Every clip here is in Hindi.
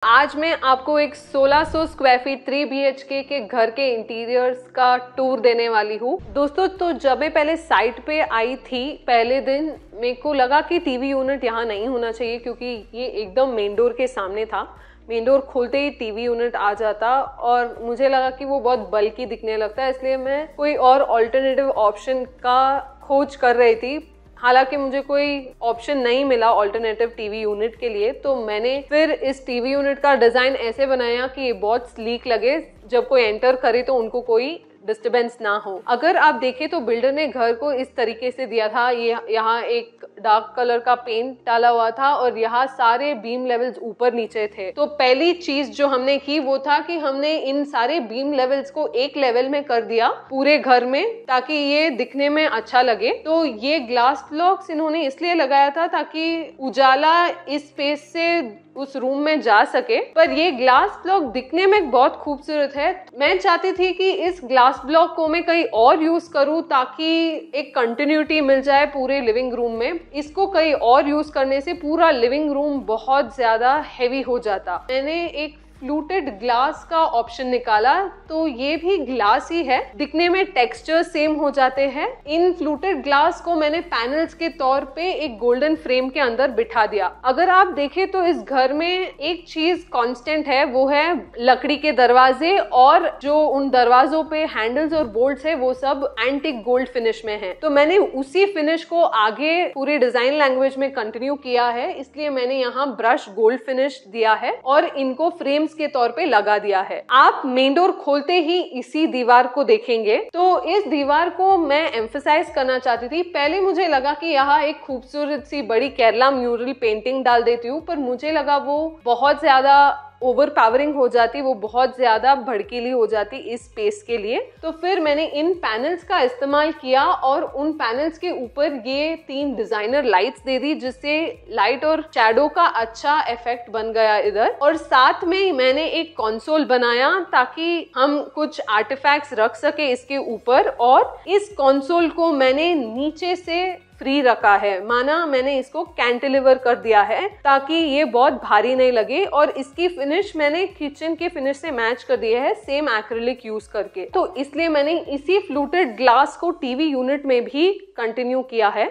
आज मैं आपको एक 1600 स्क्वायर फीट 3 BHK के घर के इंटीरियर्स का टूर देने वाली हूँ। दोस्तों, तो जब मैं पहले साइट पे आई थी पहले दिन, मेरे को लगा कि टीवी यूनिट यहाँ नहीं होना चाहिए क्योंकि ये एकदम मेन डोर के सामने था। मेन डोर खोलते ही टीवी यूनिट आ जाता और मुझे लगा कि वो बहुत बल्कि दिखने लगता है, इसलिए मैं कोई और ऑल्टरनेटिव ऑप्शन का खोज कर रही थी। हालांकि मुझे कोई ऑप्शन नहीं मिला ऑल्टरनेटिव टीवी यूनिट के लिए, तो मैंने फिर इस टीवी यूनिट का डिज़ाइन ऐसे बनाया कि ये बहुत स्लीक लगे, जब कोई एंटर करे तो उनको कोई डिस्टर्बेंस ना हो। अगर आप देखें तो बिल्डर ने घर को इस तरीके से दिया था। ये यहाँ एक डार्क कलर का पेंट डाला हुआ था और यहाँ सारे बीम लेवल्स ऊपर नीचे थे। तो पहली चीज जो हमने की वो था कि हमने इन सारे बीम लेवल्स को एक लेवल में कर दिया पूरे घर में, ताकि ये दिखने में अच्छा लगे। तो ये ग्लास ब्लॉक्स इन्होंने इसलिए लगाया था ताकि उजाला इस स्पेस से उस रूम में जा सके, पर ये ग्लास ब्लॉक दिखने में बहुत खूबसूरत है। मैं चाहती थी कि इस ग्लास ब्लॉक को मैं कहीं और यूज करूं ताकि एक कंटिन्यूटी मिल जाए पूरे लिविंग रूम में। इसको कहीं और यूज करने से पूरा लिविंग रूम बहुत ज्यादा हेवी हो जाता। मैंने एक फ्लूटेड ग्लास का ऑप्शन निकाला, तो ये भी ग्लास ही है, दिखने में टेक्सचर सेम हो जाते हैं। इन फ्लूटेड ग्लास को मैंने पैनल्स के तौर पे एक गोल्डन फ्रेम के अंदर बिठा दिया। अगर आप देखें तो इस घर में एक चीज कांस्टेंट है, वो है लकड़ी के दरवाजे, और जो उन दरवाजों पे हैंडल्स और बोल्ट्स है वो सब एंटिक गोल्ड फिनिश में है। तो मैंने उसी फिनिश को आगे पूरी डिजाइन लैंग्वेज में कंटिन्यू किया है, इसलिए मैंने यहाँ ब्रश गोल्ड फिनिश दिया है और इनको फ्रेम के तौर पे लगा दिया है। आप मेन डोर खोलते ही इसी दीवार को देखेंगे, तो इस दीवार को मैं एम्फसाइज करना चाहती थी। पहले मुझे लगा कि यहाँ एक खूबसूरत सी बड़ी केरला म्यूरल पेंटिंग डाल देती हूँ, पर मुझे लगा वो बहुत ज्यादा ओवर पावरिंग हो जाती, वो बहुत ज्यादा भड़कीली हो जाती इस स्पेस के लिए। तो फिर मैंने इन पैनल्स का इस्तेमाल किया और उन पैनल्स के ऊपर ये 3 डिजाइनर लाइट्स दे दी, जिससे लाइट और शैडो का अच्छा इफेक्ट बन गया इधर। और साथ में मैंने एक कंसोल बनाया ताकि हम कुछ आर्टिफैक्ट्स रख सके इसके ऊपर, और इस कंसोल को मैंने नीचे से फ्री रखा है, माना मैंने इसको कैंटिलीवर कर दिया है ताकि ये बहुत भारी नहीं लगे। और इसकी फिनिश मैंने किचन के फिनिश से मैच कर दिया है, सेम एक्रिलिक यूज करके। तो इसलिए मैंने इसी फ्लूटेड ग्लास को टीवी यूनिट में भी कंटिन्यू किया है।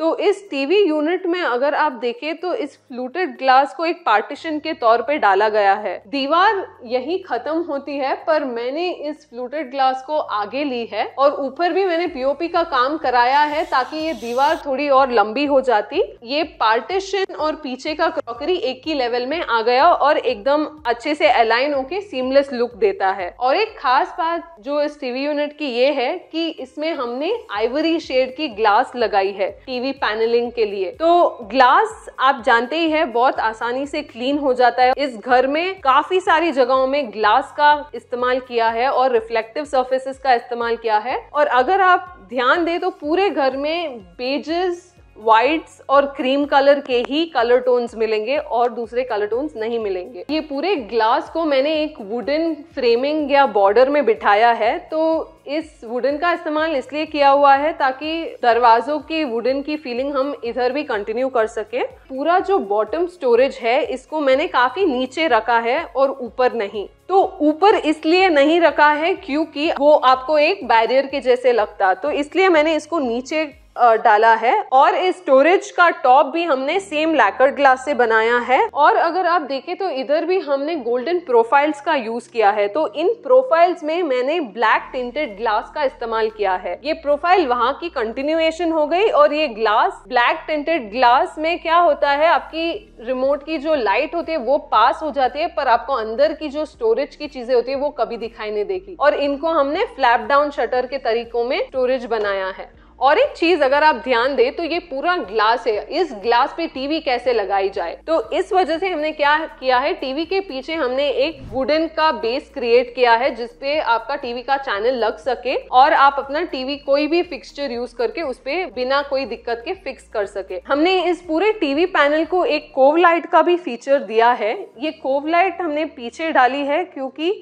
तो इस टीवी यूनिट में अगर आप देखें तो इस फ्लूटेड ग्लास को एक पार्टीशन के तौर पे डाला गया है। दीवार यही खत्म होती है, पर मैंने इस फ्लूटेड ग्लास को आगे ली है और ऊपर भी मैंने पीओपी का काम कराया है ताकि ये दीवार थोड़ी और लंबी हो जाती। ये पार्टीशन और पीछे का क्रॉकरी एक ही लेवल में आ गया और एकदम अच्छे से अलाइन होके सीमलेस लुक देता है। और एक खास बात जो इस टीवी यूनिट की ये है कि इसमें हमने आइवरी शेड की ग्लास लगाई है टीवी पैनलिंग के लिए। तो ग्लास आप जानते ही है बहुत आसानी से क्लीन हो जाता है। इस घर में काफी सारी जगहों में ग्लास का इस्तेमाल किया है और रिफ्लेक्टिव सर्फेसेस का इस्तेमाल किया है। और अगर आप ध्यान दें तो पूरे घर में बेजेस, व्हाइट्स और क्रीम कलर के ही कलर टोन्स मिलेंगे और दूसरे कलर टोन्स नहीं मिलेंगे। ये पूरे ग्लास को मैंने एक वुडन फ्रेमिंग या बॉर्डर में बिठाया है। तो इस वुडन का इस्तेमाल इसलिए किया हुआ है ताकि दरवाजों की वुडन की फीलिंग हम इधर भी कंटिन्यू कर सके। पूरा जो बॉटम स्टोरेज है इसको मैंने काफी नीचे रखा है और ऊपर नहीं। तो ऊपर इसलिए नहीं रखा है क्योंकि वो आपको एक बैरियर के जैसे लगता, तो इसलिए मैंने इसको नीचे डाला है। और इस स्टोरेज का टॉप भी हमने सेम लैकर ग्लास से बनाया है। और अगर आप देखें तो इधर भी हमने गोल्डन प्रोफाइल्स का यूज किया है। तो इन प्रोफाइल्स में मैंने ब्लैक टिंटेड ग्लास का इस्तेमाल किया है। ये प्रोफाइल वहां की कंटिन्यूएशन हो गई और ये ग्लास, ब्लैक टिंटेड ग्लास में क्या होता है, आपकी रिमोट की जो लाइट होती है वो पास हो जाती है, पर आपको अंदर की जो स्टोरेज की चीजें होती है वो कभी दिखाई नहीं देगी। और इनको हमने फ्लैप डाउन शटर के तरीकों में स्टोरेज बनाया है। और एक चीज अगर आप ध्यान दें तो ये पूरा ग्लास है, इस ग्लास पे टीवी कैसे लगाई जाए, तो इस वजह से हमने क्या किया है, टीवी के पीछे हमने एक वुडन का बेस क्रिएट किया है जिसपे आपका टीवी का चैनल लग सके और आप अपना टीवी कोई भी फिक्सचर यूज करके उस पे बिना कोई दिक्कत के फिक्स कर सके। हमने इस पूरे टीवी पैनल को एक कोव लाइट का भी फीचर दिया है। ये कोव लाइट हमने पीछे डाली है क्योंकि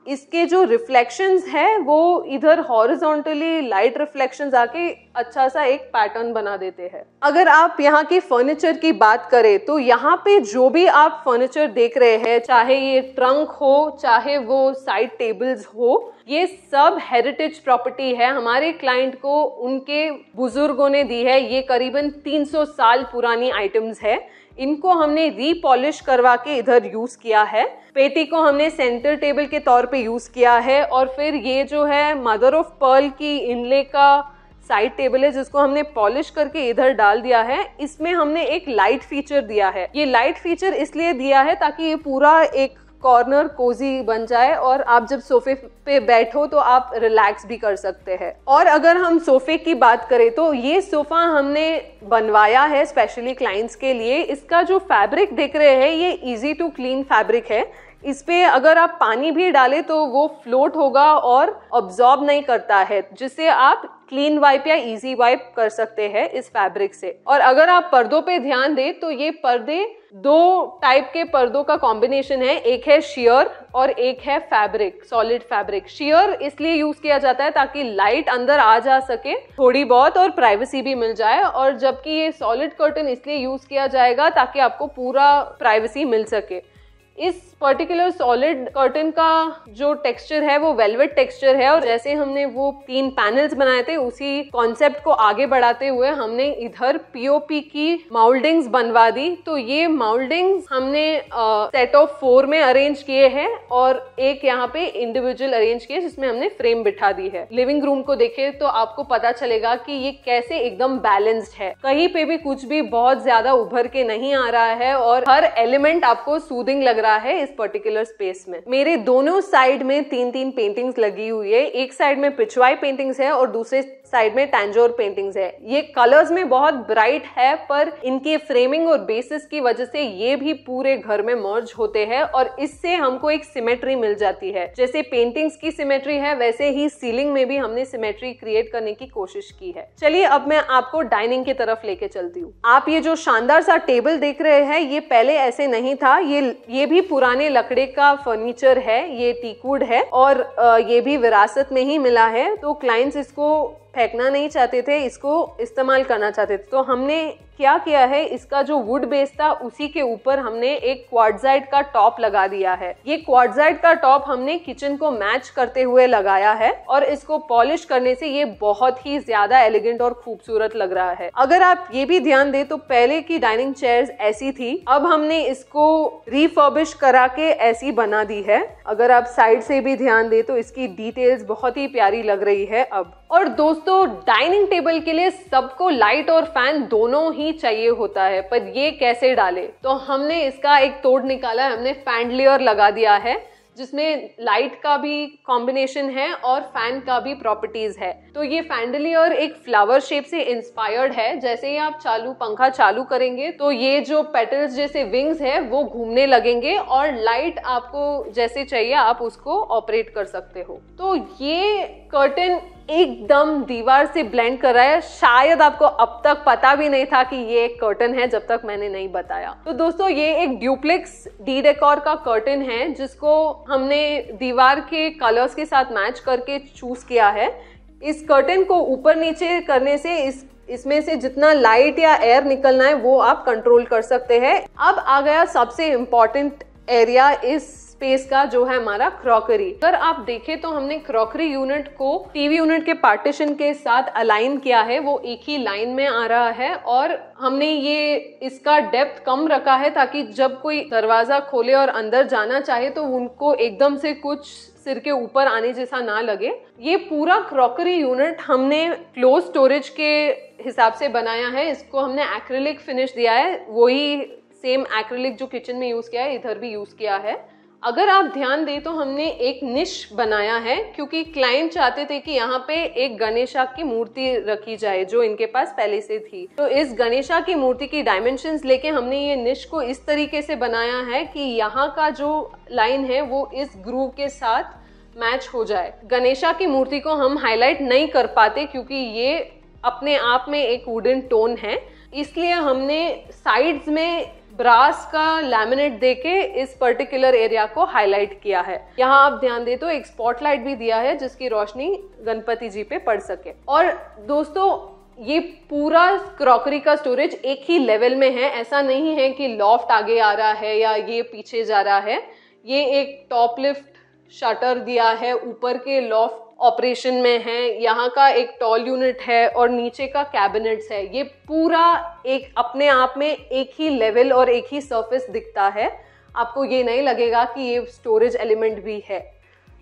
इसके जो रिफ्लेक्शंस है वो इधर हॉरिजॉन्टली लाइट रिफ्लेक्शंस आके अच्छा सा एक पैटर्न बना देते हैं। अगर आप यहाँ की फर्नीचर की बात करें तो यहाँ पे जो भी आप फर्नीचर देख रहे हैं, चाहे ये ट्रंक हो, चाहे वो साइड टेबल्स हो, ये सब हेरिटेज प्रॉपर्टी है। हमारे क्लाइंट को उनके बुजुर्गों ने दी है। ये करीबन 300 साल पुरानी आइटम्स है। इनको हमने रीपॉलिश करवा के इधर यूज किया है। पेटी को हमने सेंटर टेबल के तौर पे यूज किया है। और फिर ये जो है मदर ऑफ पर्ल की इनले का साइड टेबल है जिसको हमने पॉलिश करके इधर डाल दिया है। इसमें हमने एक लाइट फीचर दिया है। ये लाइट फीचर इसलिए दिया है ताकि ये पूरा एक कॉर्नर कोजी बन जाए और आप जब सोफे पे बैठो तो आप रिलैक्स भी कर सकते हैं। और अगर हम सोफे की बात करें तो ये सोफा हमने बनवाया है स्पेशली क्लाइंट्स के लिए। इसका जो फैब्रिक देख रहे हैं ये इजी टू क्लीन फैब्रिक है। इस पे अगर आप पानी भी डालें तो वो फ्लोट होगा और ऑब्जॉर्ब नहीं करता है, जिससे आप क्लीन वाइप या इजी वाइप कर सकते हैं इस फैब्रिक से। और अगर आप पर्दों पे ध्यान दें तो ये पर्दे 2 टाइप के पर्दों का कॉम्बिनेशन है। एक है शियर और एक है फैब्रिक, सॉलिड फैब्रिक। शियर इसलिए यूज किया जाता है ताकि लाइट अंदर आ जा सके थोड़ी बहुत और प्राइवेसी भी मिल जाए, और जबकि ये सॉलिड कर्टन इसलिए यूज किया जाएगा ताकि आपको पूरा प्राइवेसी मिल सके। इस पर्टिकुलर सॉलिड कर्टन का जो टेक्सचर है वो वेलवेट टेक्सचर है। और जैसे हमने वो 3 पैनल्स बनाए थे उसी कॉन्सेप्ट को आगे बढ़ाते हुए हमने इधर पीओपी की माउल्डिंग्स बनवा दी। तो ये माउल्डिंग्स हमने सेट ऑफ 4 में अरेंज किए हैं और एक यहाँ पे इंडिविजुअल अरेंज किए जिसमें हमने फ्रेम बिठा दी है। लिविंग रूम को देखे तो आपको पता चलेगा कि ये कैसे एकदम बैलेंस्ड है। कहीं पे भी कुछ भी बहुत ज्यादा उभर के नहीं आ रहा है और हर एलिमेंट आपको सूदिंग लग रहा है इस पर्टिकुलर स्पेस में। मेरे दोनों साइड में 3-3 पेंटिंग्स लगी हुई है। एक साइड में पिचवाई पेंटिंग्स है और दूसरे साइड में टैंजोर पेंटिंग्स है। ये कलर्स में बहुत ब्राइट है पर इनके फ्रेमिंग और बेसिस की वजह से ये भी पूरे घर में मर्ज होते हैं और इससे हमको एक सिमेट्री मिल जाती है। जैसे पेंटिंग्स की सिमेट्री है वैसे ही सीलिंग में भी हमने सिमेट्री क्रिएट करने की कोशिश की है। चलिए अब मैं आपको डाइनिंग की तरफ लेके चलती हूँ। आप ये जो शानदार सा टेबल देख रहे हैं ये पहले ऐसे नहीं था। ये भी पुराने लकड़े का फर्नीचर है। ये टीकवुड है और ये भी विरासत में ही मिला है। तो क्लाइंट्स इसको फेंकना नहीं चाहते थे, इसको इस्तेमाल करना चाहते थे। तो हमने क्या किया है, इसका जो वुड बेस था उसी के ऊपर हमने एक क्वार्ट्जाइट का टॉप लगा दिया है। ये क्वार्ट्जाइट का टॉप हमने किचन को मैच करते हुए लगाया है और इसको पॉलिश करने से ये बहुत ही ज्यादा एलिगेंट और खूबसूरत लग रहा है। अगर आप ये भी ध्यान दें तो पहले की डाइनिंग चेयर्स ऐसी थी, अब हमने इसको रिफर्बिश करा के ऐसी बना दी है। अगर आप साइड से भी ध्यान दें तो इसकी डिटेल्स बहुत ही प्यारी लग रही है अब। और दोस्तों डाइनिंग टेबल के लिए सबको लाइट और फैन दोनों ही चाहिए होता है, पर ये कैसे डाले, तो हमने इसका एक तोड़ निकाला है। हमने फैंडलियर लगा दिया है जिसमें लाइट का भी कॉम्बिनेशन है और फैन का भी प्रॉपर्टीज है। तो ये फैंडलियर एक फ्लावर शेप से इंस्पायर्ड है। जैसे ही आप पंखा चालू करेंगे तो ये जो पेटल्स जैसे विंग्स है वो घूमने लगेंगे और लाइट आपको जैसे चाहिए आप उसको ऑपरेट कर सकते हो। तो ये कर्टन एकदम दीवार से ब्लेंड कर रहा है। शायद आपको अब तक पता भी नहीं था कि ये एक कर्टन है जब तक मैंने नहीं बताया। तो दोस्तों ये एक ड्यूप्लेक्स डी डेकोर का कर्टन है जिसको हमने दीवार के कलर्स के साथ मैच करके चूज किया है। इस कर्टन को ऊपर नीचे करने से इसमें से जितना लाइट या एयर निकलना है वो आप कंट्रोल कर सकते हैं। अब आ गया सबसे इम्पोर्टेंट एरिया इस स्पेस का, जो है हमारा क्रॉकरी। अगर आप देखें तो हमने क्रॉकरी यूनिट को टीवी यूनिट के पार्टीशन के साथ अलाइन किया है। वो एक ही लाइन में आ रहा है और हमने ये इसका डेप्थ कम रखा है ताकि जब कोई दरवाजा खोले और अंदर जाना चाहे तो उनको एकदम से कुछ सिर के ऊपर आने जैसा ना लगे। ये पूरा क्रॉकरी यूनिट हमने क्लोज स्टोरेज के हिसाब से बनाया है। इसको हमने एक्रिलिक फिनिश दिया है, वही सेम एक्रिलिक जो किचन में यूज किया है इधर भी यूज किया है। अगर आप ध्यान दें तो हमने एक निश बनाया है क्योंकि क्लाइंट चाहते थे कि यहाँ पे एक गणेशा की मूर्ति रखी जाए जो इनके पास पहले से थी। तो इस गणेशा की मूर्ति की डायमेंशंस लेके हमने ये निश को इस तरीके से बनाया है कि यहाँ का जो लाइन है वो इस ग्रूव के साथ मैच हो जाए। गणेशा की मूर्ति को हम हाईलाइट नहीं कर पाते क्योंकि ये अपने आप में एक वुडन टोन है, इसलिए हमने साइड्स में ब्रास का लैमिनेट देके इस पर्टिकुलर एरिया को हाईलाइट किया है। यहाँ आप ध्यान दे तो एक स्पॉटलाइट भी दिया है जिसकी रोशनी गणपति जी पे पड़ सके। और दोस्तों ये पूरा क्रॉकरी का स्टोरेज एक ही लेवल में है, ऐसा नहीं है कि लॉफ्ट आगे आ रहा है या ये पीछे जा रहा है। ये एक टॉप लिफ्ट शटर दिया है, ऊपर के लॉफ्ट ऑपरेशन में है, यहाँ का एक टॉल यूनिट है और नीचे का कैबिनेट्स है। ये पूरा एक अपने आप में एक ही लेवल और एक ही सरफेस दिखता है, आपको ये नहीं लगेगा कि ये स्टोरेज एलिमेंट भी है।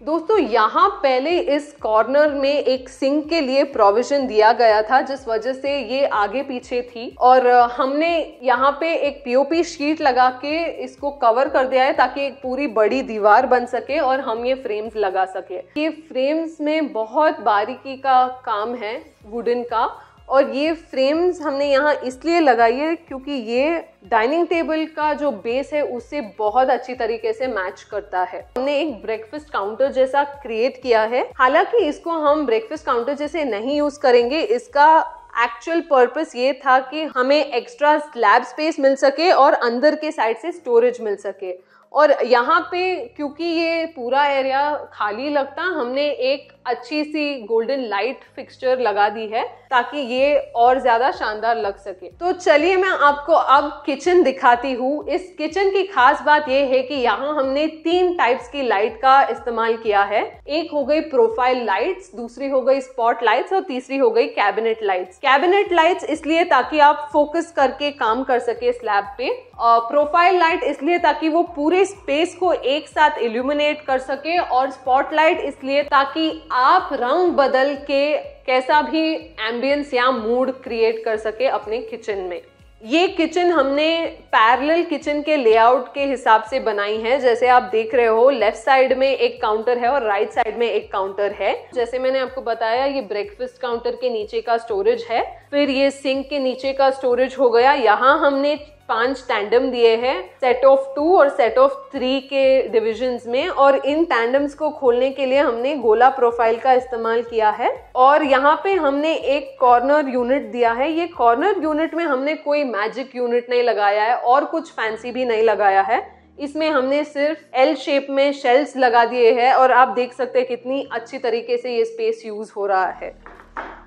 दोस्तों यहाँ पहले इस कॉर्नर में एक सिंक के लिए प्रोविजन दिया गया था, जिस वजह से ये आगे पीछे थी, और हमने यहाँ पे एक पीओपी शीट लगा के इसको कवर कर दिया है ताकि एक पूरी बड़ी दीवार बन सके और हम ये फ्रेम्स लगा सके। ये फ्रेम्स में बहुत बारीकी का काम है वुडन का, और ये फ्रेम्स हमने यहाँ इसलिए लगाई है क्योंकि ये डाइनिंग टेबल का जो बेस है उससे बहुत अच्छी तरीके से मैच करता है। हमने एक ब्रेकफास्ट काउंटर जैसा क्रिएट किया है, हालांकि इसको हम ब्रेकफास्ट काउंटर जैसे नहीं यूज करेंगे। इसका एक्चुअल पर्पस ये था कि हमें एक्स्ट्रा स्लैब स्पेस मिल सके और अंदर के साइड से स्टोरेज मिल सके। और यहाँ पे क्योंकि ये पूरा एरिया खाली लगता, हमने एक अच्छी सी गोल्डन लाइट फिक्सचर लगा दी है ताकि ये और ज्यादा शानदार लग सके। तो चलिए मैं आपको अब किचन दिखाती हूँ। इस किचन की खास बात ये है कि यहाँ हमने 3 टाइप्स की लाइट का इस्तेमाल किया है। एक हो गई प्रोफाइल लाइट्स, दूसरी हो गई स्पॉट लाइट्स और तीसरी हो गई कैबिनेट लाइट्स। कैबिनेट लाइट्स इसलिए ताकि आप फोकस करके काम कर सके स्लैब पे, प्रोफाइल लाइट इसलिए ताकि वो पूरे स्पेस को एक साथ इल्यूमिनेट कर सके, और स्पॉटलाइट इसलिए ताकि आप रंग बदल के कैसा भी एम्बियंस या मूड क्रिएट कर सके अपने किचन में। ये किचन हमने पैरेलल किचन के लेआउट के हिसाब से बनाई है। जैसे आप देख रहे हो लेफ्ट साइड में एक काउंटर है और राइट साइड में एक काउंटर है। जैसे मैंने आपको बताया ये ब्रेकफास्ट काउंटर के नीचे का स्टोरेज है, फिर ये सिंक के नीचे का स्टोरेज हो गया। यहाँ हमने 5 टैंडम दिए हैं सेट ऑफ 2 और सेट ऑफ 3 के डिविजन्स में, और इन टैंडम्स को खोलने के लिए हमने गोला प्रोफाइल का इस्तेमाल किया है। और यहाँ पे हमने एक कॉर्नर यूनिट दिया है। ये कॉर्नर यूनिट में हमने कोई मैजिक यूनिट नहीं लगाया है और कुछ फैंसी भी नहीं लगाया है। इसमें हमने सिर्फ एल शेप में शेल्फ्स लगा दिए हैं और आप देख सकते हैं कितनी अच्छी तरीके से ये स्पेस यूज हो रहा है।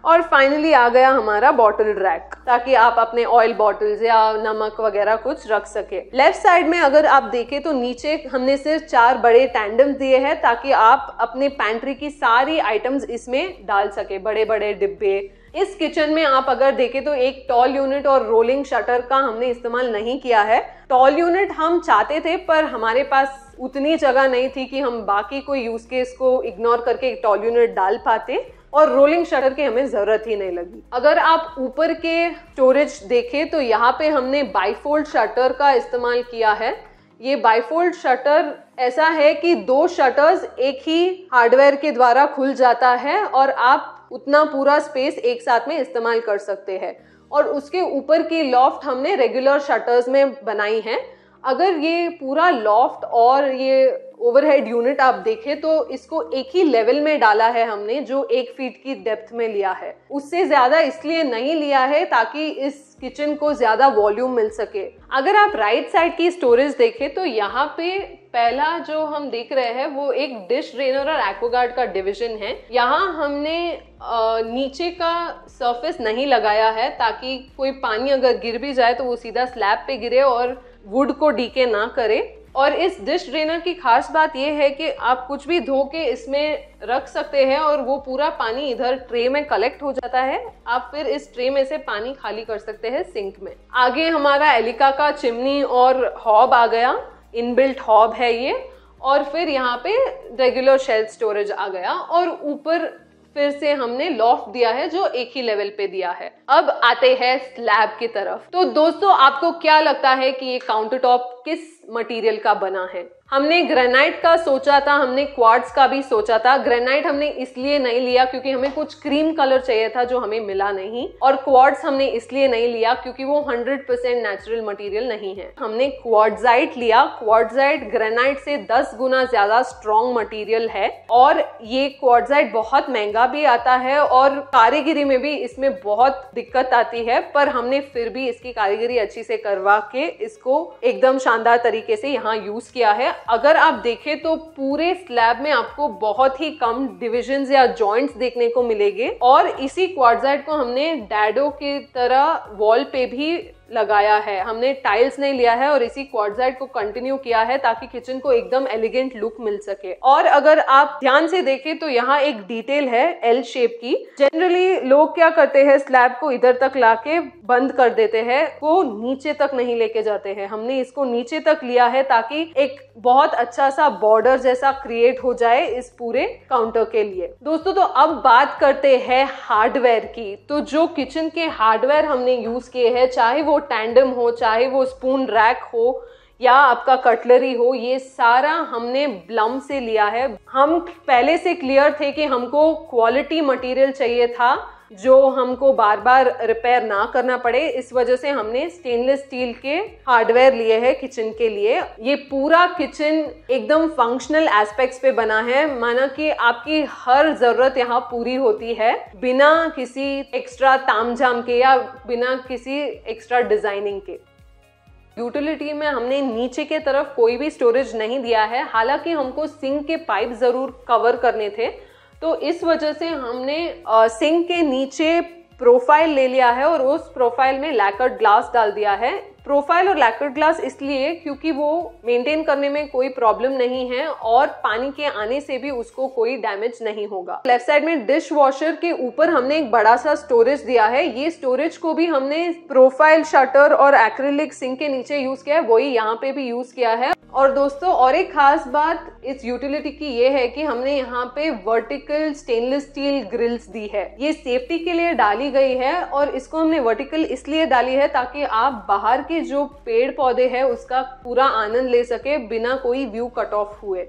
और फाइनली आ गया हमारा बॉटल रैक, ताकि आप अपने ऑयल बॉटल्स या नमक वगैरह कुछ रख सके। लेफ्ट साइड में अगर आप देखें तो नीचे हमने सिर्फ 4 बड़े टैंडम्स दिए हैं ताकि आप अपने पैंट्री की सारी आइटम्स इसमें डाल सके, बड़े बड़े डिब्बे। इस किचन में आप अगर देखें तो एक टॉल यूनिट और रोलिंग शटर का हमने इस्तेमाल नहीं किया है। टॉल यूनिट हम चाहते थे पर हमारे पास उतनी जगह नहीं थी कि हम बाकी कोई यूज केस को इग्नोर करके एक टॉल यूनिट डाल पाते, और रोलिंग शटर की हमें जरूरत ही नहीं लगी। अगर आप ऊपर के स्टोरेज देखें तो यहाँ पे हमने बाईफोल्ड शटर का इस्तेमाल किया है। ये बाईफोल्ड शटर ऐसा है कि 2 शटर्स एक ही हार्डवेयर के द्वारा खुल जाता है और आप उतना पूरा स्पेस एक साथ में इस्तेमाल कर सकते हैं। और उसके ऊपर की लॉफ्ट हमने रेगुलर शटर्स में बनाई है। अगर ये पूरा लॉफ्ट और ये ओवरहेड यूनिट आप देखें तो इसको एक ही लेवल में डाला है हमने, जो 1 फीट की डेप्थ में लिया है। उससे ज्यादा इसलिए नहीं लिया है ताकि इस किचन को ज्यादा वॉल्यूम मिल सके। अगर आप राइट साइड की स्टोरेज देखें तो यहाँ पे पहला जो हम देख रहे हैं वो एक डिश ड्रेनर और एक्वागार्ड का डिवीजन है। यहाँ हमने नीचे का सरफेस नहीं लगाया है ताकि कोई पानी अगर गिर भी जाए तो वो सीधा स्लैब पे गिरे और वुड को डीके ना करे। और इस डिश ड्रेनर की खास बात यह है कि आप कुछ भी धो के इसमें रख सकते हैं और वो पूरा पानी इधर ट्रे में कलेक्ट हो जाता है। आप फिर इस ट्रे में से पानी खाली कर सकते हैं सिंक में। आगे हमारा एलिका का चिमनी और हॉब आ गया, इनबिल्ट हॉब है ये। और फिर यहाँ पे रेगुलर शेल्फ स्टोरेज आ गया, और ऊपर फिर से हमने लॉफ्ट दिया है जो एक ही लेवल पे दिया है। अब आते हैं स्लैब की तरफ। तो दोस्तों आपको क्या लगता है कि ये काउंटर टॉप किस मटेरियल का बना है। हमने ग्रेनाइट का सोचा था, हमने क्वार्ट्ज का भी सोचा था। ग्रेनाइट हमने इसलिए नहीं लिया क्योंकि हमें कुछ क्रीम कलर चाहिए था जो हमें मिला नहीं, और क्वार्ट्ज हमने इसलिए नहीं लिया क्योंकि वो 100% नेचुरल मटेरियल नहीं है। हमने क्वार्ट्जाइट लिया। क्वार्ट्जाइट ग्रेनाइट से 10 गुना ज्यादा स्ट्रॉन्ग मटेरियल है, और ये क्वार्ट्जाइट बहुत महंगा भी आता है और कारीगरी में भी इसमें बहुत दिक्कत आती है, पर हमने फिर भी इसकी कारीगरी अच्छी से करवा के इसको एकदम शानदार तरीके से यहाँ यूज किया है। अगर आप देखें तो पूरे स्लैब में आपको बहुत ही कम डिविजन्स या जॉइंट्स देखने को मिलेंगे, और इसी क्वार्ट्जाइट को हमने डैडो की तरह वॉल पे भी लगाया है। हमने टाइल्स नहीं लिया है और इसी क्वार्ट्जाइट को कंटिन्यू किया है ताकि किचन को एकदम एलिगेंट लुक मिल सके। और अगर आप ध्यान से देखें तो यहाँ एक डिटेल है एल शेप की। जनरली लोग क्या करते हैं, स्लैब को इधर तक लाके बंद कर देते हैं, को नीचे तक नहीं लेके जाते हैं। हमने इसको नीचे तक लिया है ताकि एक बहुत अच्छा सा बॉर्डर जैसा क्रिएट हो जाए इस पूरे काउंटर के लिए। दोस्तों, तो अब बात करते हैं हार्डवेयर की। तो जो किचन के हार्डवेयर हमने यूज किए हैं, चाहे वो टैंडम हो, चाहे वो स्पून रैक हो या आपका कटलरी हो, ये सारा हमने ब्लम से लिया है। हम पहले से क्लियर थे कि हमको क्वालिटी मटेरियल चाहिए था जो हमको बार बार रिपेयर ना करना पड़े, इस वजह से हमने स्टेनलेस स्टील के हार्डवेयर लिए हैं किचन के लिए। ये पूरा किचन एकदम फंक्शनल एस्पेक्ट्स पे बना है, माना कि आपकी हर जरूरत यहाँ पूरी होती है बिना किसी एक्स्ट्रा तामझाम के या बिना किसी एक्स्ट्रा डिजाइनिंग के। यूटिलिटी में हमने नीचे के तरफ कोई भी स्टोरेज नहीं दिया है, हालांकि हमको सिंक के पाइप जरूर कवर करने थे, तो इस वजह से हमने सिंक के नीचे प्रोफाइल ले लिया है और उस प्रोफाइल में लैकर्ड ग्लास डाल दिया है। प्रोफाइल और लैकर्ड ग्लास इसलिए क्योंकि वो मेंटेन करने में कोई प्रॉब्लम नहीं है और पानी के आने से भी उसको कोई डैमेज नहीं होगा। लेफ्ट साइड में डिश वॉशर के ऊपर हमने एक बड़ा सा स्टोरेज दिया है। ये स्टोरेज को भी हमने प्रोफाइल शटर और एक्रिलिक सिंक के नीचे यूज किया है, वही यहाँ पे भी यूज किया है। और दोस्तों, और एक खास बात इस यूटिलिटी की ये है कि हमने यहाँ पे वर्टिकल स्टेनलेस स्टील ग्रिल्स दी है। ये सेफ्टी के लिए डाली गई है और इसको हमने वर्टिकल इसलिए डाली है ताकि आप बाहर के जो पेड़ पौधे हैं उसका पूरा आनंद ले सके बिना कोई व्यू कट ऑफ हुए।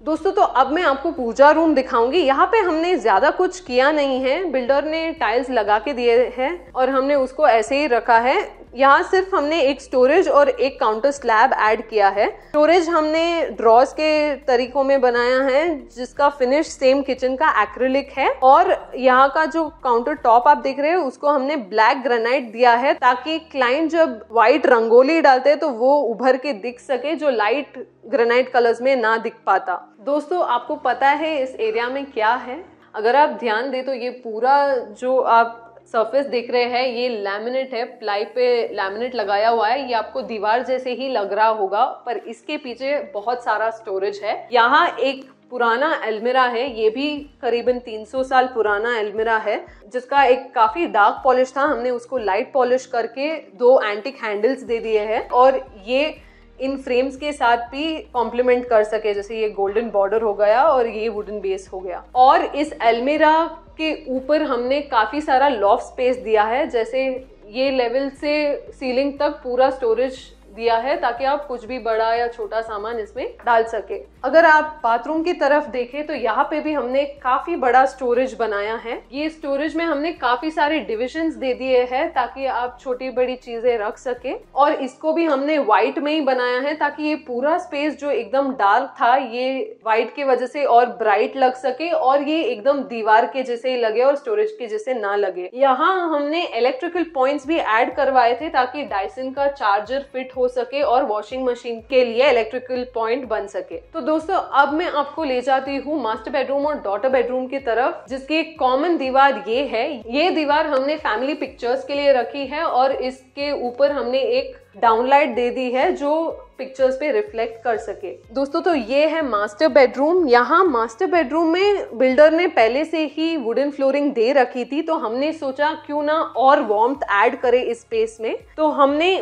दोस्तों, तो अब मैं आपको पूजा रूम दिखाऊंगी। यहाँ पे हमने ज्यादा कुछ किया नहीं है, बिल्डर ने टाइल्स लगा के दिए हैं और हमने उसको ऐसे ही रखा है। यहाँ सिर्फ हमने एक स्टोरेज और एक काउंटर स्लैब ऐड किया है। स्टोरेज हमने ड्रॉज के तरीकों में बनाया है जिसका फिनिश सेम किचन का एक्रिलिक है, और यहाँ का जो काउंटर टॉप आप देख रहे हैं उसको हमने ब्लैक ग्रेनाइट दिया है ताकि क्लाइंट जब व्हाइट रंगोली डालते हैं तो वो उभर के दिख सके, जो लाइट ग्रेनाइट कलर्स में ना दिख पाता। दोस्तों, आपको पता है इस एरिया में क्या है? अगर आप ध्यान दें तो ये पूरा जो आप सरफेस देख रहे हैं ये लैमिनेट है, प्लाई पे लैमिनेट लगाया हुआ है। ये आपको दीवार जैसे ही लग रहा होगा, पर इसके पीछे बहुत सारा स्टोरेज है। यहाँ एक पुराना अलमीरा है, ये भी करीबन 300 साल पुराना अलमीरा है जिसका एक काफी डार्क पॉलिश था। हमने उसको लाइट पॉलिश करके 2 एंटिक हैंडल्स दे दिए हैं और ये इन फ्रेम्स के साथ भी कॉम्प्लीमेंट कर सके, जैसे ये गोल्डन बॉर्डर हो गया और ये वुडन बेस हो गया। और इस अलमीरा के ऊपर हमने काफी सारा लॉफ्ट स्पेस दिया है, जैसे ये लेवल से सीलिंग तक पूरा स्टोरेज दिया है ताकि आप कुछ भी बड़ा या छोटा सामान इसमें डाल सके। अगर आप बाथरूम की तरफ देखें तो यहाँ पे भी हमने काफी बड़ा स्टोरेज बनाया है। ये स्टोरेज में हमने काफी सारे डिविजन्स दे दिए हैं ताकि आप छोटी बड़ी चीजें रख सके, और इसको भी हमने व्हाइट में ही बनाया है ताकि ये पूरा स्पेस जो एकदम डार्क था ये व्हाइट की वजह से और ब्राइट लग सके और ये एकदम दीवार के जैसे ही लगे और स्टोरेज के जैसे ना लगे। यहाँ हमने इलेक्ट्रिकल पॉइंट्स भी ऐड करवाए थे ताकि डायसन का चार्जर फिट हो सके और वॉशिंग मशीन के लिए इलेक्ट्रिकल पॉइंट बन सके। तो दोस्तों, अब मैं आपको ले जाती हूँ मास्टर बेडरूम और डॉटर बेडरूम की तरफ, जिसकी कॉमन दीवार ये है। ये दीवार हमने फैमिली पिक्चर्स के लिए रखी है और इसके ऊपर हमने एक डाउनलाइट दे दी है जो पिक्चर्स पे रिफ्लेक्ट कर सके। दोस्तों, तो ये है मास्टर बेडरूम। यहाँ मास्टर बेडरूम में बिल्डर ने पहले से ही वुडन फ्लोरिंग दे रखी थी, तो हमने सोचा क्यों ना और वार्मथ ऐड करे इस स्पेस में, तो हमने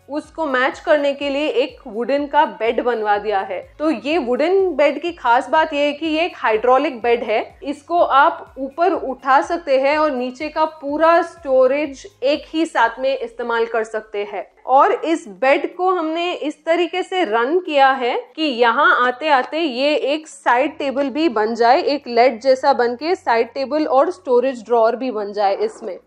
उसको मैच करने के लिए एक वुडन का बेड बनवा दिया है। तो ये वुडन बेड की खास बात ये है कि ये एक हाइड्रोलिक बेड है। इसको आप ऊपर उठा सकते हैं और नीचे का पूरा स्टोरेज एक ही साथ में इस्तेमाल कर सकते हैं। और इस बेड को हमने इस तरीके से रन किया है कि यहाँ आते आते ये एक साइड टेबल भी बन जाए, एक लेड जैसा बन के साइड टेबल और स्टोरेज ड्रॉअर भी बन जाए इसमें।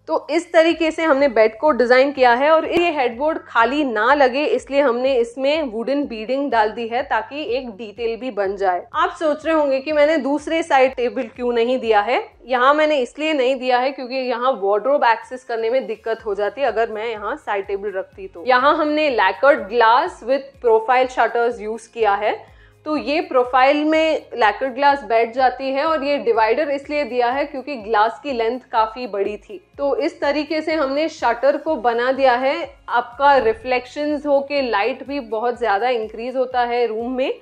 तो इस तरीके से हमने बेड को डिजाइन किया है और ये हेडबोर्ड खाली ना लगे इसलिए हमने इसमें वुडन बीडिंग डाल दी है ताकि एक डिटेल भी बन जाए। आप सोच रहे होंगे कि मैंने दूसरे साइड टेबल क्यों नहीं दिया है। यहाँ मैंने इसलिए नहीं दिया है क्योंकि यहाँ वार्डरोब एक्सेस करने में दिक्कत हो जाती है अगर मैं यहाँ साइड टेबल रखती तो। यहाँ हमने lacquered glass with profile shutters use किया है, तो ये प्रोफाइल में लैकर्ड ग्लास बैठ जाती है और ये डिवाइडर इसलिए दिया है क्योंकि ग्लास की लेंथ काफी बड़ी थी। तो इस तरीके से हमने शटर को बना दिया है। आपका रिफ्लेक्शंस हो के लाइट भी बहुत ज्यादा इंक्रीज होता है रूम में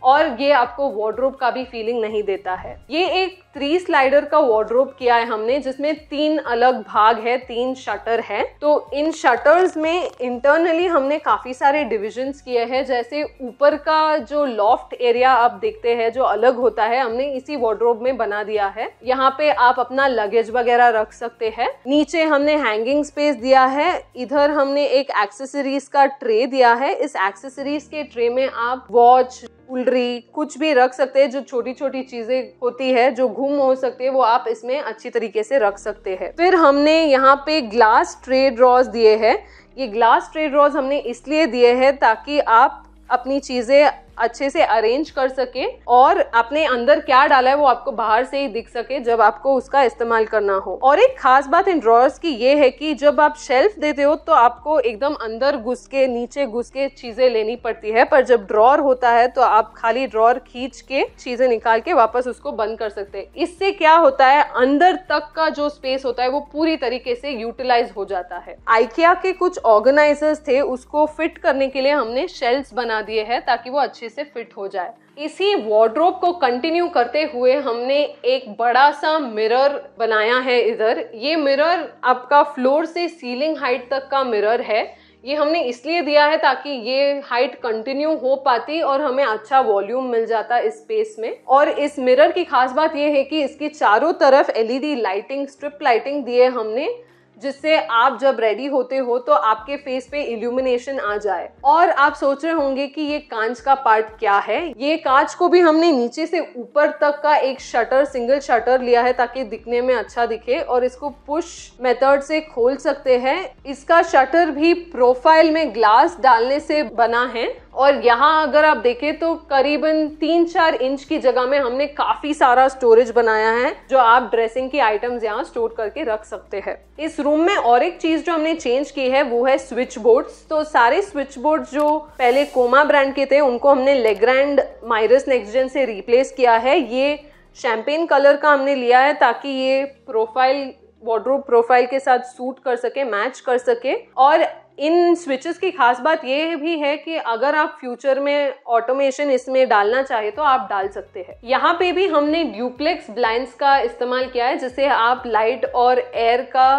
और ये आपको वार्डरोब का भी फीलिंग नहीं देता है। ये एक 3 स्लाइडर का वार्डरोब किया है हमने जिसमें 3 अलग भाग है, 3 शटर है। तो इन शटर्स में इंटरनली हमने काफी सारे डिविजन्स किए हैं। जैसे ऊपर का जो लॉफ्ट एरिया आप देखते हैं जो अलग होता है, हमने इसी वार्डरोब में बना दिया है। यहाँ पे आप अपना लगेज वगैरह रख सकते हैं। नीचे हमने हैंगिंग स्पेस दिया है। इधर हमने एक एक्सेसरीज का ट्रे दिया है। इस एक्सेसरीज के ट्रे में आप वॉच, ज्वेलरी कुछ भी रख सकते हैं। जो छोटी छोटी चीजें होती है जो गुम हो सकती है वो आप इसमें अच्छी तरीके से रख सकते हैं। फिर हमने यहाँ पे ग्लास ट्रे ड्रॉर्स दिए हैं। ये ग्लास ट्रे ड्रॉर्स हमने इसलिए दिए हैं ताकि आप अपनी चीजें अच्छे से अरेंज कर सके और अपने अंदर क्या डाला है वो आपको बाहर से ही दिख सके जब आपको उसका इस्तेमाल करना हो। और एक खास बात इन ड्रॉर्स की ये है कि जब आप शेल्फ देते हो तो आपको एकदम अंदर घुस के नीचे घुस के चीजें लेनी पड़ती है, पर जब ड्रॉर होता है तो आप खाली ड्रॉर खींच के चीजें निकाल के वापस उसको बंद कर सकते हैं। इससे क्या होता है, अंदर तक का जो स्पेस होता है वो पूरी तरीके से यूटिलाइज हो जाता है। आइकिया के कुछ ऑर्गेनाइजर्स थे, उसको फिट करने के लिए हमने शेल्फ्स बना दिए हैं ताकि वो अच्छे से फिट हो जाए। इसी वार्डरोब को कंटिन्यू करते हुए हमने एक बड़ा सा मिरर बनाया है इधर। ये मिरर आपका फ्लोर से सीलिंग हाइट तक का मिरर है। ये हमने इसलिए दिया है ताकि ये हाइट कंटिन्यू हो पाती और हमें अच्छा वॉल्यूम मिल जाता इस स्पेस में। और इस मिरर की खास बात ये है कि इसकी चारों तरफ एलईडी लाइटिंग, स्ट्रिप लाइटिंग दिए हमने, जिससे आप जब रेडी होते हो तो आपके फेस पे इल्यूमिनेशन आ जाए। और आप सोच रहे होंगे कि ये कांच का पार्ट क्या है। ये कांच को भी हमने नीचे से ऊपर तक का एक शटर, सिंगल शटर लिया है ताकि दिखने में अच्छा दिखे और इसको पुश मेथड से खोल सकते हैं। इसका शटर भी प्रोफाइल में ग्लास डालने से बना है और यहाँ अगर आप देखें तो करीबन 3-4 इंच की जगह में हमने काफी सारा स्टोरेज बनाया है जो आप ड्रेसिंग की आइटम्स यहाँ स्टोर करके रख सकते हैं। इस रूम में और एक चीज जो हमने चेंज की है वो है स्विच बोर्ड्स। तो सारे स्विच बोर्ड जो पहले कोमा ब्रांड के थे उनको हमने लेग्रैंड माइरस नेक्स्ट जेन से रिप्लेस किया है। ये शैंपेन कलर का हमने लिया है ताकि ये प्रोफाइल, वार्डरोब प्रोफाइल के साथ सूट कर सके, मैच कर सके। और इन स्विचेस की खास बात ये भी है कि अगर आप फ्यूचर में ऑटोमेशन इसमें डालना चाहे तो आप डाल सकते हैं। यहाँ पे भी हमने ड्यूप्लेक्स ब्लाइंड्स का इस्तेमाल किया है जिससे आप लाइट और एयर का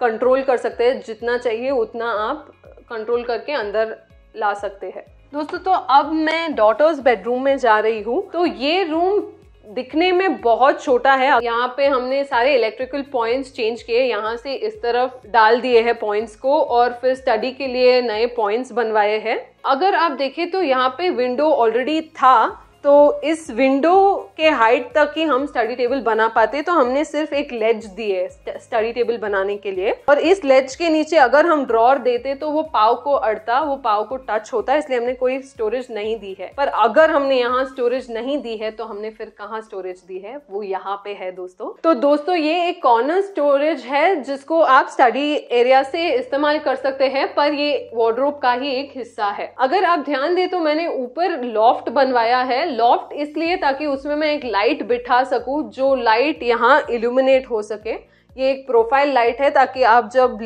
कंट्रोल कर सकते हैं। जितना चाहिए उतना आप कंट्रोल करके अंदर ला सकते हैं। दोस्तों तो अब मैं डॉटर्स बेडरूम में जा रही हूँ। तो ये रूम दिखने में बहुत छोटा है। यहाँ पे हमने सारे इलेक्ट्रिकल पॉइंट्स चेंज किए, यहाँ से इस तरफ डाल दिए हैं पॉइंट्स को और फिर स्टडी के लिए नए पॉइंट्स बनवाए हैं। अगर आप देखें तो यहाँ पे विंडो ऑलरेडी था, तो इस विंडो के हाइट तक ही हम स्टडी टेबल बना पाते, तो हमने सिर्फ एक लेज दी है स्टडी टेबल बनाने के लिए। और इस लेज के नीचे अगर हम ड्रॉर देते तो वो पाव को अड़ता, वो पाव को टच होता, इसलिए हमने कोई स्टोरेज नहीं दी है। पर अगर हमने यहाँ स्टोरेज नहीं दी है तो हमने फिर कहाँ स्टोरेज दी है, वो यहाँ पे है दोस्तों। तो दोस्तों ये एक कॉर्नर स्टोरेज है जिसको आप स्टडी एरिया से इस्तेमाल कर सकते हैं, पर ये वार्डरोब का ही एक हिस्सा है। अगर आप ध्यान दें तो मैंने ऊपर लॉफ्ट बनवाया है। लॉफ्ट इसलिए ताकि उसमें मैं एक लाइट बिठा सकूं जो लाइट यहाँ इल्यूमिनेट हो सके। ये एक प्रोफाइल लाइट है ताकि आप जब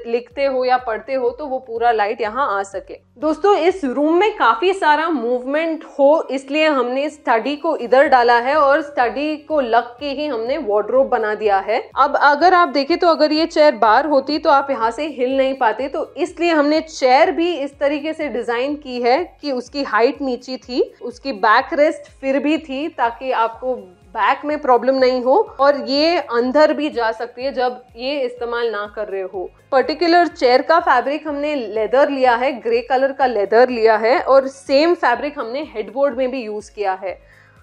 लिखते हो या पढ़ते हो तो वो पूरा लाइट यहाँ आ सके। दोस्तों इस रूम में काफी सारा मूवमेंट हो इसलिए हमने स्टडी को इधर डाला है और स्टडी को लग के ही हमने वार्डरोब बना दिया है। अब अगर आप देखें तो अगर ये चेयर बाहर होती तो आप यहाँ से हिल नहीं पाते, तो इसलिए हमने चेयर भी इस तरीके से डिजाइन की है कि उसकी हाइट नीची थी, उसकी बैक रेस्ट फिर भी थी ताकि आपको बैक में प्रॉब्लम नहीं हो और ये अंदर भी जा सकती है जब ये इस्तेमाल ना कर रहे हो। पर्टिकुलर चेयर का फैब्रिक हमने लेदर लिया है, ग्रे कलर का लेदर लिया है और सेम फैब्रिक हमने हेडबोर्ड में भी यूज किया है।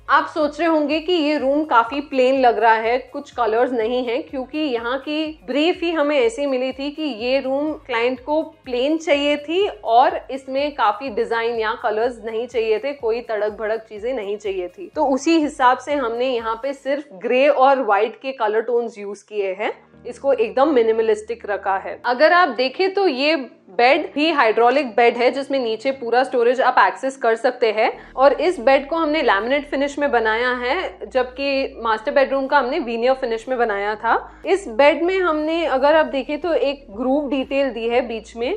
आप सोच रहे होंगे कि ये रूम काफी प्लेन लग रहा है, कुछ कलर्स नहीं है, क्योंकि यहाँ की ब्रीफ ही हमें ऐसी मिली थी कि ये रूम क्लाइंट को प्लेन चाहिए थी और इसमें काफी डिजाइन या कलर्स नहीं चाहिए थे, कोई तड़क भड़क चीजें नहीं चाहिए थी। तो उसी हिसाब से हमने यहाँ पे सिर्फ ग्रे और व्हाइट के कलर टोन्स यूज किए हैं, इसको एकदम मिनिमलिस्टिक रखा है। अगर आप देखें तो ये बेड भी हाइड्रोलिक बेड है जिसमें नीचे पूरा स्टोरेज आप एक्सेस कर सकते हैं और इस बेड को हमने लैमिनेट फिनिश में बनाया है, जबकि मास्टर बेडरूम का हमने वीनियर फिनिश में बनाया था। इस बेड में हमने, अगर आप देखें तो एक ग्रूव डिटेल दी है बीच में,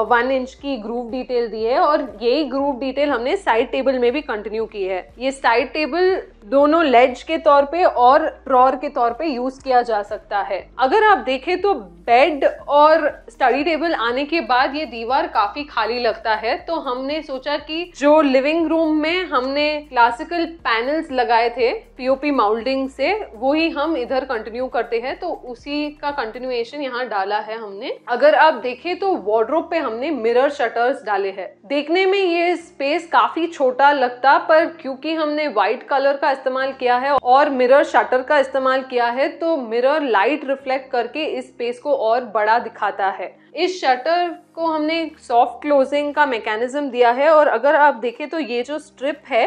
1 इंच की ग्रूव डिटेल दी है और यही ग्रूव डिटेल हमने साइड टेबल में भी कंटिन्यू की है। ये साइड टेबल दोनों लेड्ज के तौर पे और ड्रॉर के तौर पे यूज किया जा सकता है। अगर आप देखें तो बेड और स्टडी टेबल आने के बाद ये दीवार काफी खाली लगता है, तो हमने सोचा कि जो लिविंग रूम में हमने क्लासिकल पैनल्स लगाए थे पीओपी माउल्डिंग से, वो ही हम इधर कंटिन्यू करते हैं, तो उसी का कंटिन्यूएशन यहाँ डाला है हमने। अगर आप देखें तो वार्डरोब पे हमने मिरर शटर्स डाले हैं। देखने में ये स्पेस काफी छोटा लगता, पर क्योंकि हमने व्हाइट कलर का इस्तेमाल किया है और मिरर शटर का इस्तेमाल किया है, तो मिरर लाइट रिफ्लेक्ट करके इस स्पेस को और बड़ा दिखाता है। इस शटर को हमने सॉफ्ट क्लोजिंग का मैकेनिज्म दिया है और अगर आप देखें तो ये जो स्ट्रिप है,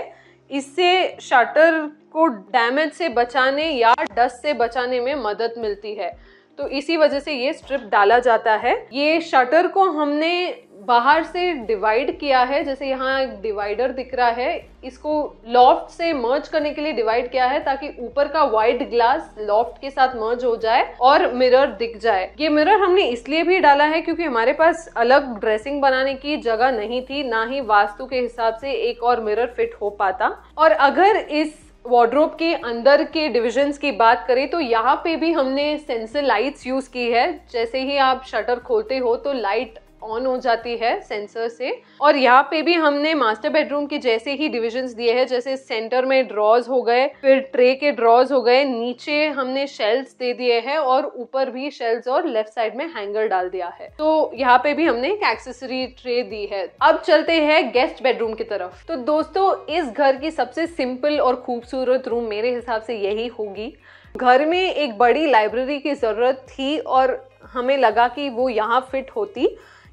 इससे शटर को डैमेज से बचाने या डस्ट से बचाने में मदद मिलती है, तो इसी वजह से ये स्ट्रिप डाला जाता है। ये शटर को हमने बाहर से डिवाइड किया है, जैसे यहाँ एक डिवाइडर दिख रहा है, इसको लॉफ्ट से मर्ज करने के लिए डिवाइड किया है ताकि ऊपर का वाइट ग्लास लॉफ्ट के साथ मर्ज हो जाए और मिरर दिख जाए। ये मिरर हमने इसलिए भी डाला है क्योंकि हमारे पास अलग ड्रेसिंग बनाने की जगह नहीं थी, ना ही वास्तु के हिसाब से एक और मिरर फिट हो पाता। और अगर इस वार्डरोब के अंदर के डिविजन्स की बात करें तो यहाँ पे भी हमने सेंसर लाइट्स यूज की है। जैसे ही आप शटर खोलते हो तो लाइट ऑन हो जाती है सेंसर से। और यहाँ पे भी हमने मास्टर बेडरूम के जैसे ही डिविजन्स दिए हैं, जैसे सेंटर में ड्रॉज हो गए, फिर ट्रे के ड्रॉज हो गए, नीचे हमने शेल्फ्स दे दिए हैं और ऊपर भी शेल्फ्स और लेफ्ट साइड में हैंगर डाल दिया है। तो यहाँ पे भी हमने एक एक्सेसरी ट्रे दी है। अब चलते हैं गेस्ट बेडरूम की तरफ। तो दोस्तों, इस घर की सबसे सिंपल और खूबसूरत रूम मेरे हिसाब से यही होगी। घर में एक बड़ी लाइब्रेरी की जरूरत थी और हमें लगा कि वो यहाँ फिट होती।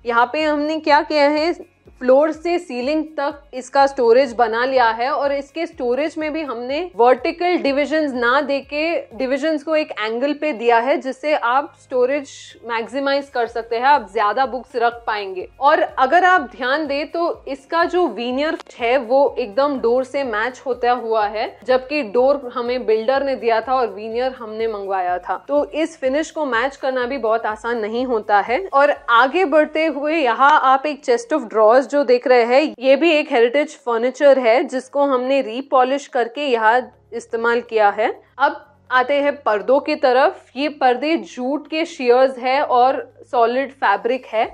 यहाँ पे हमने क्या किया है, फ्लोर से सीलिंग तक इसका स्टोरेज बना लिया है और इसके स्टोरेज में भी हमने वर्टिकल डिविजन्स ना देके डिविजन्स को एक एंगल पे दिया है, जिससे आप स्टोरेज मैक्सिमाइज कर सकते हैं, आप ज्यादा बुक्स रख पाएंगे। और अगर आप ध्यान दें तो इसका जो वीनियर है वो एकदम डोर से मैच होता हुआ है, जबकि डोर हमें बिल्डर ने दिया था और वीनियर हमने मंगवाया था। तो इस फिनिश को मैच करना भी बहुत आसान नहीं होता है। और आगे बढ़ते हुए यहाँ आप एक चेस्ट ऑफ ड्रॉर्स जो देख रहे हैं, ये भी एक हेरिटेज फर्नीचर है जिसको हमने रीपॉलिश करके यहाँ इस्तेमाल किया है। अब आते हैं पर्दों की तरफ। ये पर्दे जूट के शेयर्स है और सॉलिड फैब्रिक है।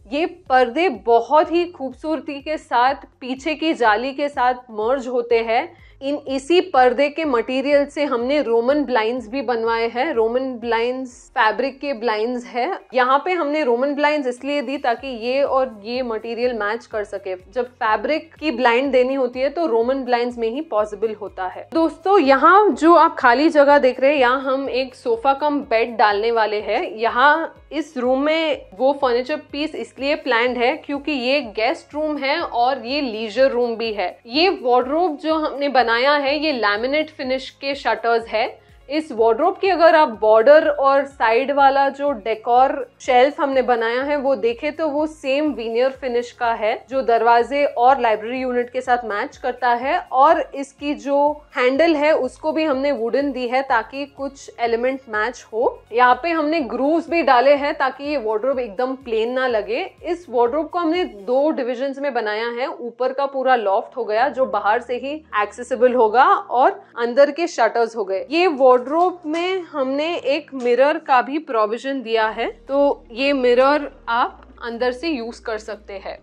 ये पर्दे बहुत ही खूबसूरती के साथ पीछे की जाली के साथ मर्ज होते हैं। इसी पर्दे के मटेरियल से हमने रोमन ब्लाइंड्स भी बनवाए हैं। रोमन ब्लाइंड्स फैब्रिक के ब्लाइंड्स है। यहाँ पे हमने रोमन ब्लाइंड्स इसलिए दी ताकि ये और ये मटेरियल मैच कर सके। जब फैब्रिक की ब्लाइंड देनी होती है तो रोमन ब्लाइंड्स में ही पॉसिबल होता है। दोस्तों, यहाँ जो आप खाली जगह देख रहे हैं, यहाँ हम एक सोफा कम बेड डालने वाले हैं। यहाँ इस रूम में वो फर्नीचर पीस इसलिए प्लान्ड है क्योंकि ये गेस्ट रूम है और ये लीजर रूम भी है। ये वार्डरोब जो हमने बनाया है ये लैमिनेट फिनिश के शटर्स है। इस वार्डरोब की अगर आप बॉर्डर और साइड वाला जो डेकोर शेल्फ हमने बनाया है वो देखे तो वो सेम वीनियर फिनिश का है, जो दरवाजे और लाइब्रेरी यूनिट के साथ मैच करता है। और इसकी जो हैंडल है उसको भी हमने वुडन दी है ताकि कुछ एलिमेंट मैच हो। यहाँ पे हमने ग्रूव्स भी डाले हैं ताकि ये वार्डरोब एकदम प्लेन ना लगे। इस वार्डरोब को हमने 2 डिविजन्स में बनाया है। ऊपर का पूरा लॉफ्ट हो गया जो बाहर से ही एक्सेसिबल होगा और अंदर के शटर्स हो गए। ये वार्डरोब में हमने एक मिरर का भी प्रोविजन दिया है, तो ये मिरर आप अंदर से यूज कर सकते हैं।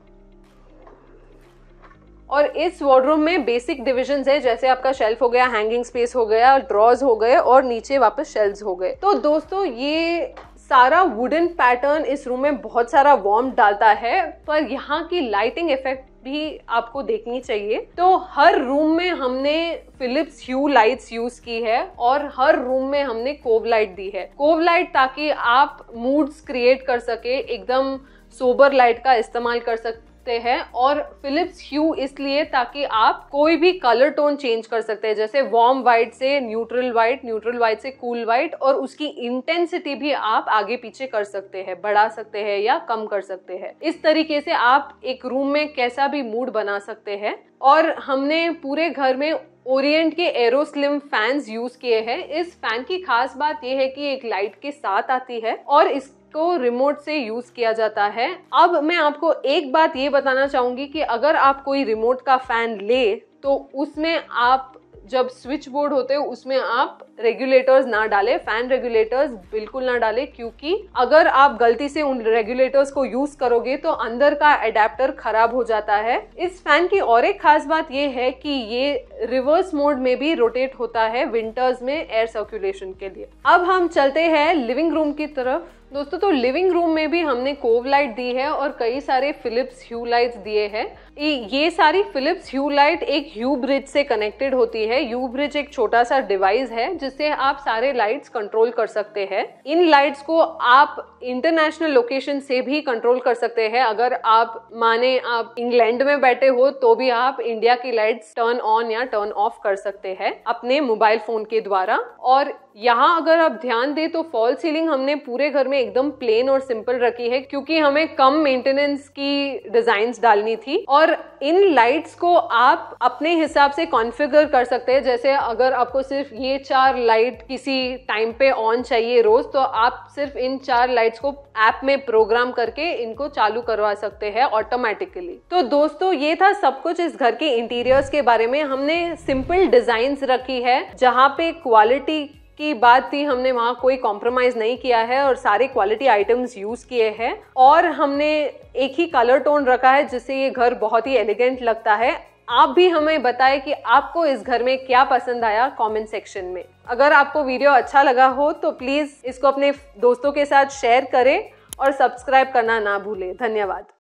और इस वार्डरोब में बेसिक डिविजन्स है, जैसे आपका शेल्फ हो गया, हैंगिंग स्पेस हो गया, ड्रॉर्स हो गए और नीचे वापस शेल्व्स हो गए। तो दोस्तों ये सारा वुडन पैटर्न इस रूम में बहुत सारा वार्म डालता है, पर यहाँ की लाइटिंग इफेक्ट भी आपको देखनी चाहिए। तो हर रूम में हमने फिलिप्स ह्यू लाइट्स यूज की है और हर रूम में हमने कोव लाइट दी है। कोव लाइट ताकि आप मूड्स क्रिएट कर सके, एकदम सोबर लाइट का इस्तेमाल कर सकते हैं, और फिलिप्स ह्यू इसलिए ताकि आप कोई भी कलर टोन चेंज कर सकते हैं, जैसे वार्म व्हाइट से न्यूट्रल व्हाइट, न्यूट्रल व्हाइट से कूल व्हाइट, और उसकी इंटेंसिटी भी आप आगे पीछे कर सकते हैं, बढ़ा सकते हैं या कम कर सकते हैं। इस तरीके से आप एक रूम में कैसा भी मूड बना सकते हैं। और हमने पूरे घर में ओरिएंट के एरो स्लिम फैंस यूज किए हैं। इस फैन की खास बात यह है कि एक लाइट के साथ आती है और इसको रिमोट से यूज किया जाता है। अब मैं आपको एक बात ये बताना चाहूंगी कि अगर आप कोई रिमोट का फैन ले तो उसमें आप जब स्विच बोर्ड होते हैं उसमें आप रेगुलेटर्स ना डालें, फैन रेगुलेटर्स बिल्कुल ना डालें, क्योंकि अगर आप गलती से उन रेगुलेटर्स को यूज करोगे तो अंदर का एडेप्टर खराब हो जाता है। इस फैन की और एक खास बात ये है कि ये रिवर्स मोड में भी रोटेट होता है विंटर्स में एयर सर्कुलेशन के लिए। अब हम चलते हैं लिविंग रूम की तरफ। दोस्तों तो लिविंग रूम में भी हमने कोव लाइट दी है और कई सारे फिलिप्स ह्यू लाइट्स दिए हैं। ये सारी फिलिप्स ह्यू लाइट एक ह्यू ब्रिज से कनेक्टेड होती है। ह्यू ब्रिज एक छोटा सा डिवाइस है जिससे आप सारे लाइट्स कंट्रोल कर सकते हैं। इन लाइट्स को आप इंटरनेशनल लोकेशन से भी कंट्रोल कर सकते हैं। अगर आप माने आप इंग्लैंड में बैठे हो तो भी आप इंडिया की लाइट्स टर्न ऑन या टर्न ऑफ कर सकते हैं अपने मोबाइल फोन के द्वारा। और यहाँ अगर आप ध्यान दें तो फॉल सीलिंग हमने पूरे घर में एकदम प्लेन और सिंपल रखी है, क्योंकि हमें कम मेंटेनेंस की डिजाइन्स डालनी थी। और इन लाइट्स को आप अपने हिसाब से कॉन्फ़िगर कर सकते हैं। जैसे अगर आपको सिर्फ ये 4 लाइट किसी टाइम पे ऑन चाहिए रोज, तो आप सिर्फ इन 4 लाइट्स को ऐप में प्रोग्राम करके इनको चालू करवा सकते हैं ऑटोमेटिकली। तो दोस्तों ये था सब कुछ इस घर के इंटीरियर्स के बारे में। हमने सिंपल डिजाइन्स रखी है, जहाँ पे क्वालिटी की बात थी हमने वहाँ कोई कॉम्प्रोमाइज नहीं किया है और सारे क्वालिटी आइटम्स यूज किए हैं। और हमने एक ही कलर टोन रखा है जिससे ये घर बहुत ही एलिगेंट लगता है। आप भी हमें बताएं कि आपको इस घर में क्या पसंद आया कमेंट सेक्शन में। अगर आपको वीडियो अच्छा लगा हो तो प्लीज इसको अपने दोस्तों के साथ शेयर करें और सब्सक्राइब करना ना भूलें। धन्यवाद।